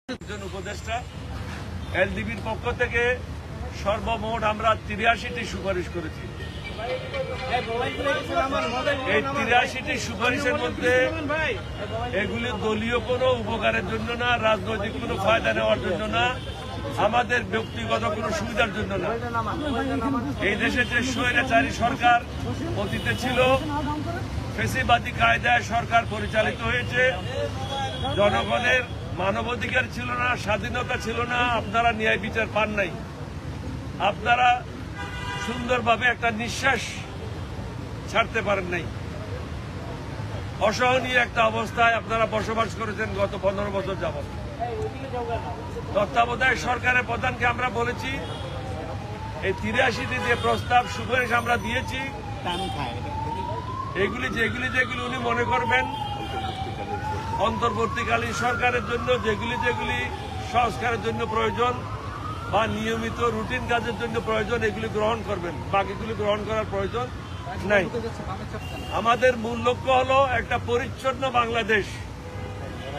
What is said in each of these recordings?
একজন উপদেষ্টা এলডিবির পক্ষ থেকে সর্বমোট আমরা ৮৩টি সুপারিশ করেছি। এই ৮৩টি সুপারিশের মধ্যে এগুলি দলীয় কোনো উপকারের জন্য না, রাজনৈতিক কোনো ফায়দা নেওয়ার জন্য না, আমাদের ব্যক্তিগত কোনো সুবিধার জন্য না। এই দেশে যে স্বৈরাচারী সরকার অতীতে ছিল, ফ্যাসিবাদী কায়দায় সরকার পরিচালিত হয়েছে, জনগণের মানবাধিকার ছিল না, স্বাধীনতা ছিল না, আপনারা ন্যায় বিচার পান নাই, আপনারা সুন্দরভাবে একটা নিঃশ্বাস ছাড়তে পারেন নাই। অসহনীয় একটা অবস্থায় আপনারা বসবাস করেছেন গত 15 বছর যাবৎ। তত্ত্বাবধায়ক সরকারের প্রধানকে আমরা বলেছি, এই ৮৩টি যে প্রস্তাব সুপারিশ আমরা দিয়েছি, এগুলি যেগুলি উনি মনে করবেন অন্তর্বর্তীকালীন সরকারের জন্য, যেগুলি সংস্কারের জন্য প্রয়োজন বা নিয়মিত রুটিন কাজের জন্য প্রয়োজন, এগুলি গ্রহণ করবেন, বাকিগুলি গ্রহণ করার প্রয়োজন নাই। আমাদের মূল লক্ষ্য হলো একটা পরিচ্ছন্ন বাংলাদেশ,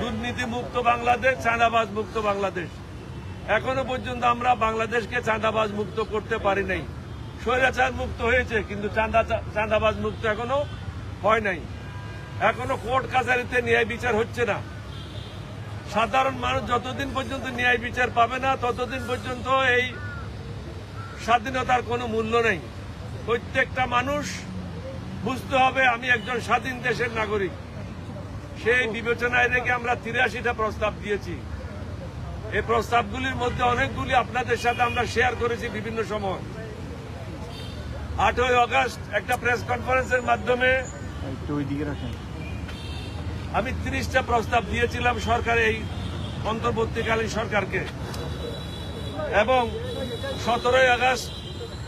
দুর্নীতি মুক্ত বাংলাদেশ, চাঁদাবাজ মুক্ত বাংলাদেশ। এখনো পর্যন্ত আমরা বাংলাদেশকে চাঁদাবাজ মুক্ত করতে পারি নাই। স্বৈরাচার মুক্ত হয়েছে, কিন্তু চাঁদাবাজ মুক্ত এখনো হয় নাই। এখনো কোর্ট কাছারিতে ন্যায় বিচার হচ্ছে না। সাধারণ মানুষ যতদিন পর্যন্ত ন্যায় বিচার পাবে না, ততদিন পর্যন্ত এই স্বাধীনতার কোনো মূল্য নেই। প্রত্যেকটা মানুষ বুঝতে হবে আমি একজন স্বাধীন দেশের নাগরিক। সেই বিবেচনায় রেখে আমরা ৮৩টা প্রস্তাব দিয়েছি। এই প্রস্তাবগুলির মধ্যে অনেকগুলি আপনাদের সাথে আমরা শেয়ার করেছি বিভিন্ন সময়। ৮ই আগস্ট একটা প্রেস কনফারেন্সের মাধ্যমে আমি ৩০টা প্রস্তাব দিয়েছিলাম সরকার, এই অন্তর্বর্তীকালীন সরকারকে, এবং ১৭ই আগস্ট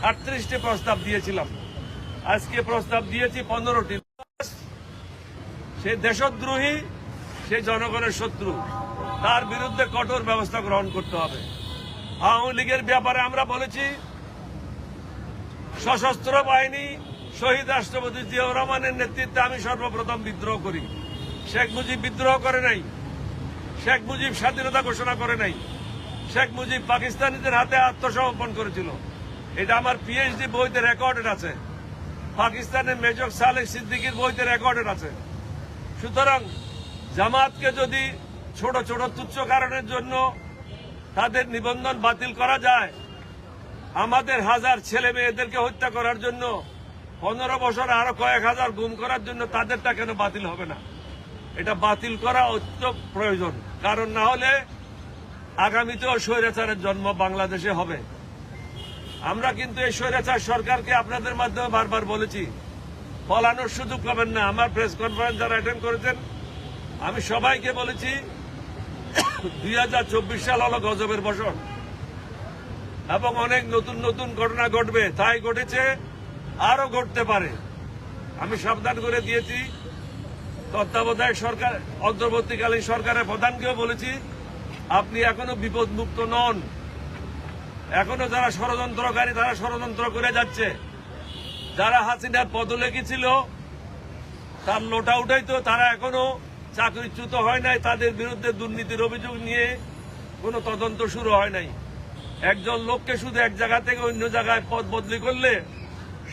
৩৮টি প্রস্তাব দিয়েছিলাম। আজকে প্রস্তাব দিয়েছি 15টি। সে দেশদ্রোহী, সে জনগণের শত্রু, তার বিরুদ্ধে কঠোর ব্যবস্থা গ্রহণ করতে হবে। আওয়ামী লীগের ব্যাপারে আমরা বলেছি, সশস্ত্র বাহিনী শহীদ রাষ্ট্রপতি জিয়াউর রহমানের নেতৃত্বে আমি সর্বপ্রথম বিদ্রোহ করি। শেখ মুজিব বিদ্রোহ করে নাই, শেখ মুজিব স্বাধীনতা ঘোষণা করে নাই, শেখ মুজিব পাকিস্তানিদের হাতে আত্মসমর্পণ করেছিল। এটা আমার পিএইচডি বইতে রেকর্ডেড আছে, পাকিস্তানের মেজর সালেহ সিদ্দিকীর বইতে রেকর্ডেড আছে। সুতরাং জামাতকে যদি ছোট ছোট তুচ্ছ কারণের জন্য তাদের নিবন্ধন বাতিল করা যায়, আমাদের হাজার ছেলে মেয়েদেরকে হত্যা করার জন্য, 15 বছর আরো কয়েক হাজার গুম করার জন্য তাদেরটা কেন বাতিল হবে না? এটা বাতিল করা অত্যন্ত প্রয়োজন, কারণ না হলে আগামীতেও স্বৈরাচারের জন্ম বাংলাদেশে হবে। আমরা কিন্তু এই স্বৈরাচার সরকারকে আপনাদের মাধ্যমে বারবার বলেছি, ফলানোর সুযোগ পাবেন না। আমার প্রেস কনফারেন্স যারা অ্যাটেন্ড করেছেন, আমি সবাইকে বলেছি 2024 সাল হলো গজবের বছর এবং অনেক নতুন নতুন ঘটনা ঘটবে। তাই ঘটেছে, আরো ঘটতে পারে। আমি সাবধান করে দিয়েছি। তত্ত্বাবধায়ক সরকার, অন্তর্বর্তীকালীন সরকারের প্রধানকেও বলেছি, আপনি এখনো বিপদ মুক্ত নন। এখনো যারা ষড়যন্ত্রকারী, তারা ষড়যন্ত্র করে যাচ্ছে। যারা হাসিনার পদলেখী ছিল, তার লোটা উঠাইতো, তারা এখনো চাকরিচ্যুত হয় নাই। তাদের বিরুদ্ধে দুর্নীতির অভিযোগ নিয়ে কোনো তদন্ত শুরু হয় নাই। একজন লোককে শুধু এক জায়গা থেকে অন্য জায়গায় পদ বদলি করলে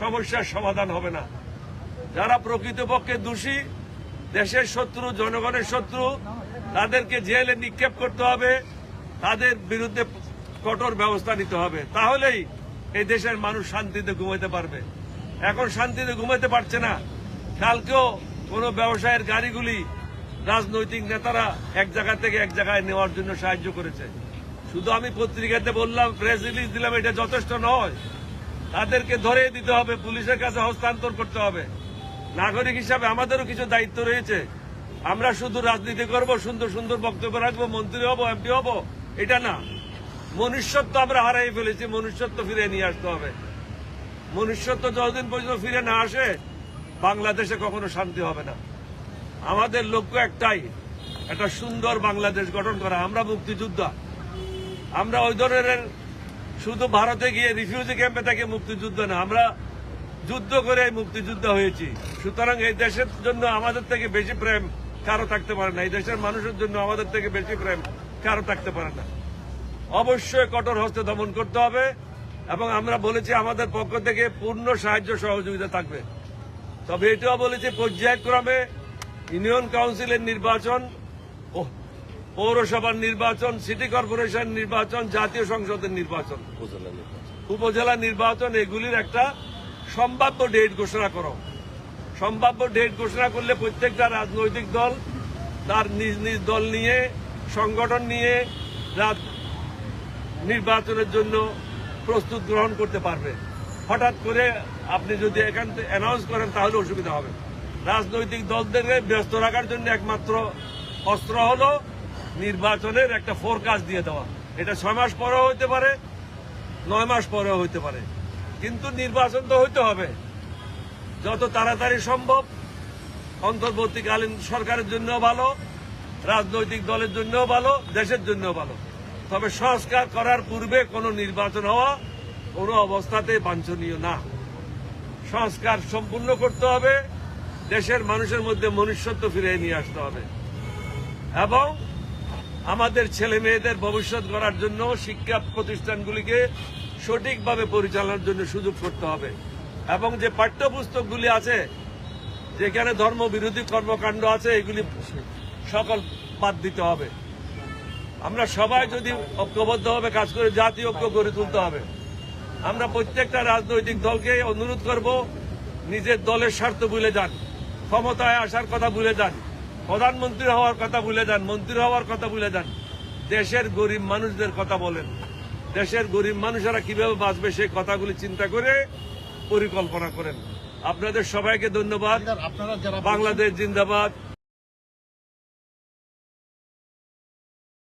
সমস্যার সমাধান হবে না। যারা প্রকৃতপক্ষে দোষী, দেশের শত্রু, জনগণের শত্রু, তাদেরকে জেলে নিক্ষেপ করতে হবে, তাদের বিরুদ্ধে কঠোর ব্যবস্থা নিতে হবে। তাহলেই এই দেশের মানুষ শান্তিতে ঘুমাইতে পারবে। এখন শান্তিতে ঘুমাইতে পারছে না। কালকেও কোনো ব্যবসায়ের গাড়িগুলি রাজনৈতিক নেতারা এক জায়গা থেকে এক জায়গায় নেওয়ার জন্য সাহায্য করেছে। শুধু আমি পত্রিকাতে বললাম, প্রেস রিলিজ দিলাম, এটা যথেষ্ট নয়। তাদেরকে ধরে দিতে হবে, পুলিশের কাছে হস্তান্তর করতে হবে। নাগরিক হিসাবে আমাদেরও কিছু দায়িত্ব রয়েছে। আমরা শুধু রাজনীতি করব, সুন্দর সুন্দর বক্তব্য রাখবো, মন্ত্রী হব, এমপি হব, এটা না। মনুষ্যত্ব আমরা হারাই ফেলেছি, মনুষ্যত্ব ফিরে নিয়ে আসতে হবে। মনুষ্যত্ব যতদিন পর্যন্ত ফিরে না আসে, বাংলাদেশে কখনো শান্তি হবে না। আমাদের লক্ষ্য একটাই, একটা সুন্দর বাংলাদেশ গঠন করা। আমরা মুক্তিযোদ্ধা, আমরা ওই ধরনের শুধু ভারতে গিয়ে রিফিউজি ক্যাম্পে থেকে মুক্তিযুদ্ধ না, আমরা যুদ্ধ করে মুক্তিযোদ্ধা হয়েছি। সুতরাং এই দেশের জন্য আমাদের থেকে বেশি প্রেম কারো থাকতে পারে না। এই দেশের মানুষের জন্য আমাদের থেকে বেশি প্রেম কারো থাকতে পারে না। অবশ্যই কঠোর হস্তে দমন করতে হবে এবং আমরা বলেছি আমাদের পক্ষ থেকে পূর্ণ সাহায্য সহযোগিতা থাকবে। তবে এটাও বলেছি পর্যায়ক্রমে ইউনিয়ন কাউন্সিলের নির্বাচন, পৌরসভার নির্বাচন, সিটি কর্পোরেশন নির্বাচন, জাতীয় সংসদের নির্বাচন, উপজেলা নির্বাচন, এগুলির একটা সম্ভাব্য ডেট ঘোষণা করো। সম্ভাব্য ডেট ঘোষণা করলে প্রত্যেকটা রাজনৈতিক দল তার নিজ নিজ দল নিয়ে, সংগঠন নিয়ে নির্বাচনের জন্য প্রস্তুত গ্রহণ করতে পারবে। হঠাৎ করে আপনি যদি এখান থেকে অ্যানাউন্স করেন তাহলে অসুবিধা হবে। রাজনৈতিক দলদেরকে ব্যস্ত রাখার জন্য একমাত্র অস্ত্র হলো নির্বাচনের একটা ফোরকাস্ট দিয়ে দেওয়া। এটা 6 মাস পরেও হইতে পারে, 9 মাস পরেও হইতে পারে, কিন্তু নির্বাচন তো হইতে হবে যত তাড়াতাড়ি সম্ভব। অন্তর্বর্তীকালীন সরকারের জন্য ভালো, রাজনৈতিক দলের জন্য ভালো, দেশের জন্য ভালো। তবে সংস্কার করার পূর্বে কোনো নির্বাচন হওয়া কোনো অবস্থাতে বাঞ্ছনীয় না। সংস্কার সম্পূর্ণ করতে হবে, দেশের মানুষের মধ্যে মনুষ্যত্ব ফিরিয়ে নিয়ে আসতে হবে এবং আমাদের ছেলে মেয়েদের ভবিষ্যৎ গড়ার জন্য শিক্ষা প্রতিষ্ঠানগুলিকে সঠিকভাবে পরিচালনার জন্য সুযোগ করতে হবে এবং যে পাঠ্যপুস্তকগুলি আছে যেখানে ধর্মবিরোধী কর্মকাণ্ড আছে এগুলি সকল বাদ দিতে হবে। আমরা সবাই যদি ঐক্যবদ্ধভাবে কাজ করে জাতীয় ঐক্য গড়ে তুলতে হবে। আমরা প্রত্যেকটা রাজনৈতিক দলকে অনুরোধ করব, নিজের দলের স্বার্থ ভুলে যান, ক্ষমতায় আসার কথা ভুলে যান, প্রধানমন্ত্রী হওয়ার কথা ভুলে যান, মন্ত্রী হওয়ার কথা ভুলে যান। দেশের গরিব মানুষদের কথা বলেন, দেশের গরিব মানুষেরা কিভাবে বাঁচবে সেই কথাগুলি চিন্তা করে পরিকল্পনা করেন। আপনাদের সবাইকে ধন্যবাদ। বাংলাদেশ জিন্দাবাদ।